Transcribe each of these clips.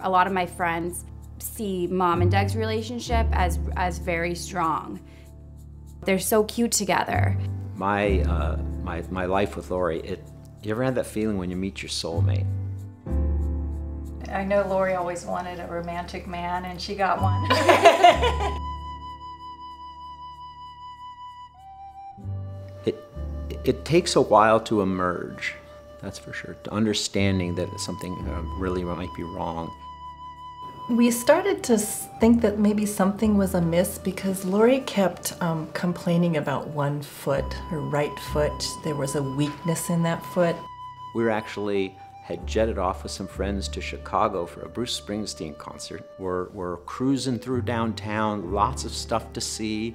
A lot of my friends see Mom and Doug's relationship as very strong. They're so cute together. My life with Lori, you ever had that feeling when you meet your soulmate? I know Lori always wanted a romantic man, and she got one. It takes a while to emerge, that's for sure, to understanding that something really might be wrong. We started to think that maybe something was amiss because Lori kept complaining about one foot, her right foot. There was a weakness in that foot. We had jetted off with some friends to Chicago for a Bruce Springsteen concert. We're cruising through downtown, lots of stuff to see,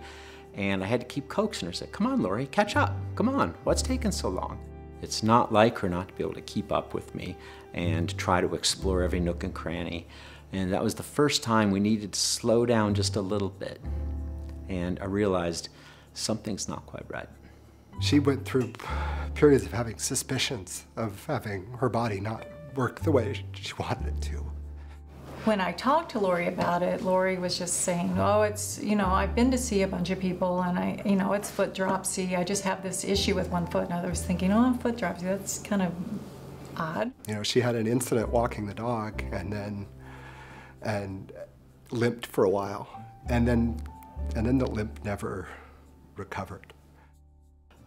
and I had to keep coaxing her. I said, come on, Lori, catch up. Come on, what's taking so long? It's not like her not to be able to keep up with me and try to explore every nook and cranny. And that was the first time we needed to slow down just a little bit. And I realized something's not quite right. She went through periods of having suspicions of having her body not work the way she wanted it to. When I talked to Lori about it, Lori was just saying, oh, it's, I've been to see a bunch of people and it's foot dropsy. I just have this issue with one foot. And I was thinking, oh, foot dropsy, that's kind of odd. She had an incident walking the dog and limped for a while. And then the limp never recovered.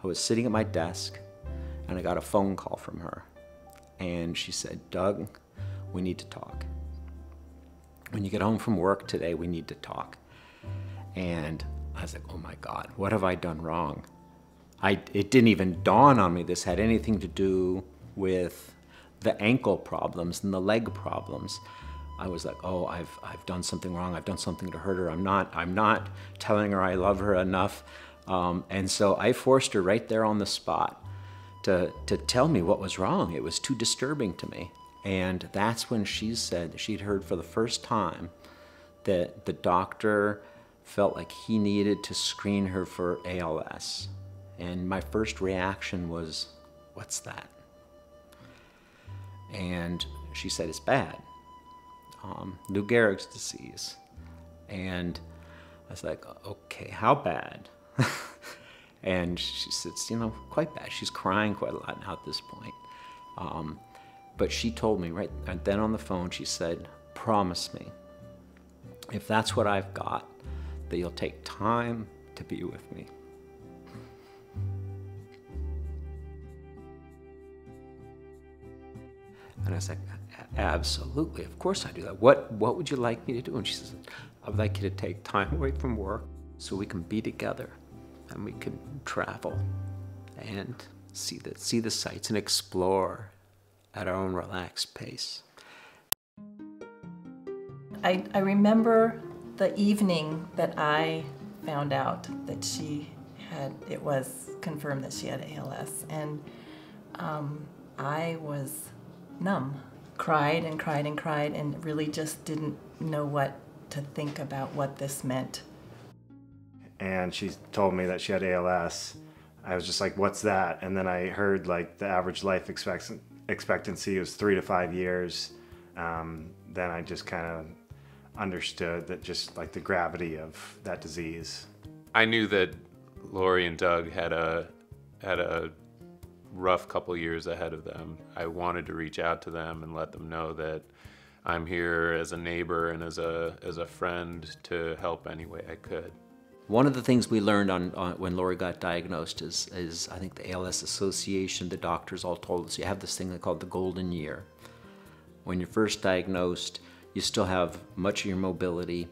I was sitting at my desk and I got a phone call from her. And she said, Doug, we need to talk. When you get home from work today, we need to talk. And I was like, oh my God, what have I done wrong? It didn't even dawn on me this had anything to do with the ankle problems and the leg problems. I was like, oh, I've done something wrong. I've done something to hurt her. I'm not telling her I love her enough. And so I forced her right there on the spot to tell me what was wrong. It was too disturbing to me. And that's when she said she'd heard for the first time that the doctor felt like he needed to screen her for ALS. And my first reaction was, what's that? And she said, it's bad. Lou Gehrig's disease. And I was like, okay, how bad? And she said, quite bad. She's crying quite a lot now at this point. But she told me right then on the phone, she said, promise me, if that's what I've got, that you'll take time to be with me. And I was like, absolutely, of course I do that. What would you like me to do? And she says, I would like you to take time away from work so we can be together and we can travel and see the sights and explore at our own relaxed pace. I remember the evening that I found out that it was confirmed that she had ALS, and I was numb. Cried and cried and cried and really just didn't know what to think about what this meant. And she told me that she had ALS. I was just like, what's that? And then I heard like the average life expectancy was 3 to 5 years. Then I just kind of understood that just like the gravity of that disease. I knew that Lori and Doug had a rough couple years ahead of them. I wanted to reach out to them and let them know that I'm here as a neighbor and as a friend to help any way I could. One of the things we learned when Lori got diagnosed is I think the ALS Association, the doctors all told us, you have this thing they call the golden year. When you're first diagnosed, you still have much of your mobility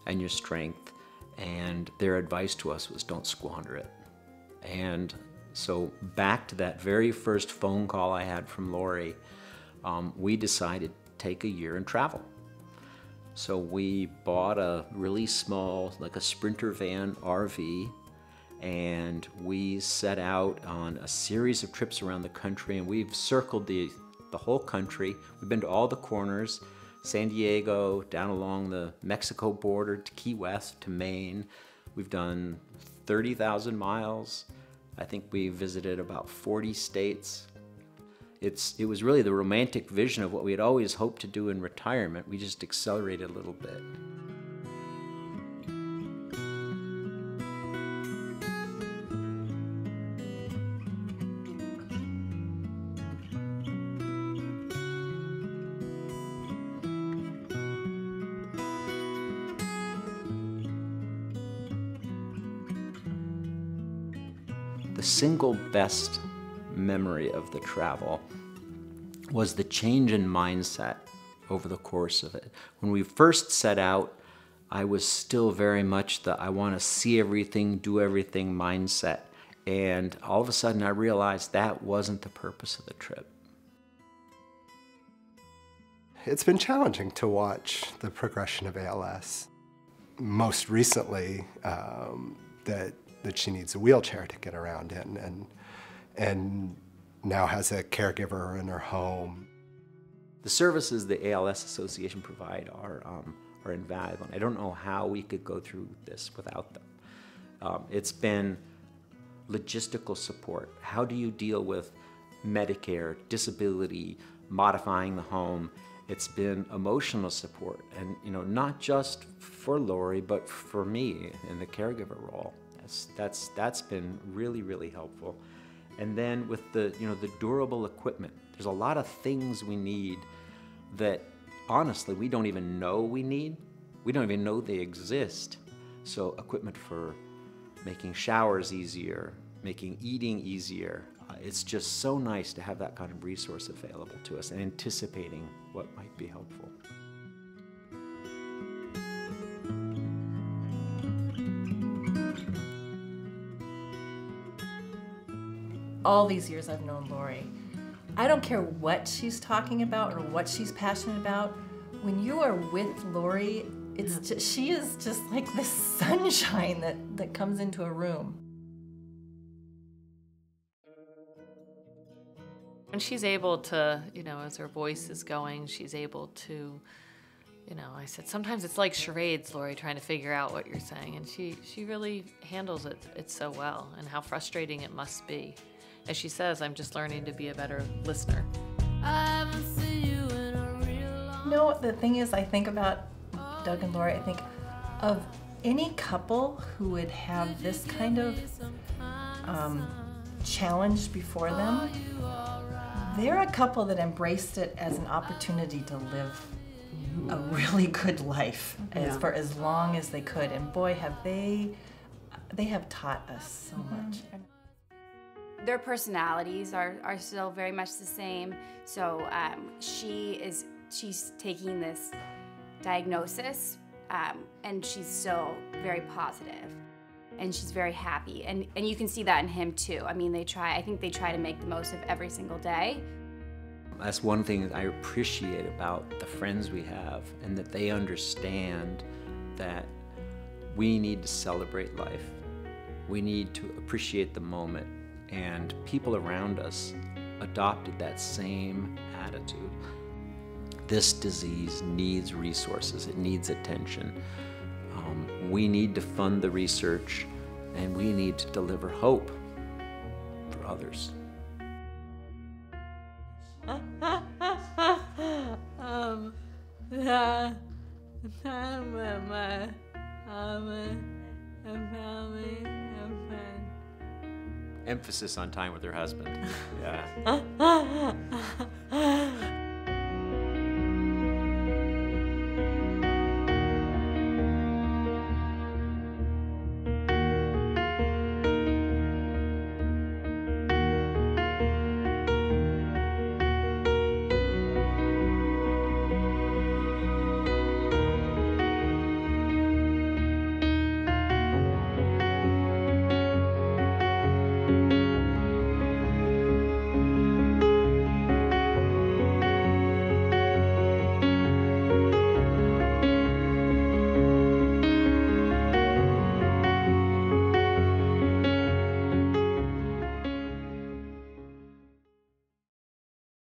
and your strength, and their advice to us was don't squander it. And so back to that very first phone call I had from Lori, we decided to take a year and travel. So we bought a really small, like a Sprinter van RV, and we set out on a series of trips around the country, and we've circled the whole country. We've been to all the corners, San Diego, down along the Mexico border to Key West to Maine. We've done 30,000 miles. I think we visited about 40 states. it was really the romantic vision of what we had always hoped to do in retirement. We just accelerated a little bit. The single best memory of the travel was the change in mindset over the course of it. When we first set out, I was still very much the I want to see everything, do everything mindset. And all of a sudden I realized that wasn't the purpose of the trip. It's been challenging to watch the progression of ALS. Most recently, that she needs a wheelchair to get around in, and now has a caregiver in her home. The services the ALS Association provide are invaluable. I don't know how we could go through this without them. It's been logistical support. How do you deal with Medicare, disability, modifying the home? It's been emotional support, and not just for Lori, but for me in the caregiver role. That's been really, really helpful. And then with the durable equipment, there's a lot of things we need that honestly we don't even know we need. We don't even know they exist. So equipment for making showers easier, making eating easier. It's just so nice to have that kind of resource available to us and anticipating what might be helpful. All these years I've known Lori, I don't care what she's talking about or what she's passionate about. When you are with Lori, she is just like this sunshine that comes into a room. When she's able to, as her voice is going, she's able to, I said, sometimes it's like charades, Lori, trying to figure out what you're saying. And she really handles it so well, and how frustrating it must be. As she says, I'm just learning to be a better listener. The thing is, I think about Doug and Lori, I think of any couple who would have this kind of challenge before them. They're a couple that embraced it as an opportunity to live a really good life for as long as they could. And boy, have they have taught us so much. Their personalities are still very much the same. So she's taking this diagnosis and she's still very positive, and she's very happy. And you can see that in him too. I mean, I think they try to make the most of every single day. That's one thing that I appreciate about the friends we have, and that they understand that we need to celebrate life. We need to appreciate the moment. And people around us adopted that same attitude. This disease needs resources, it needs attention. We need to fund the research, and we need to deliver hope for others. Emphasis on time with her husband. Yeah.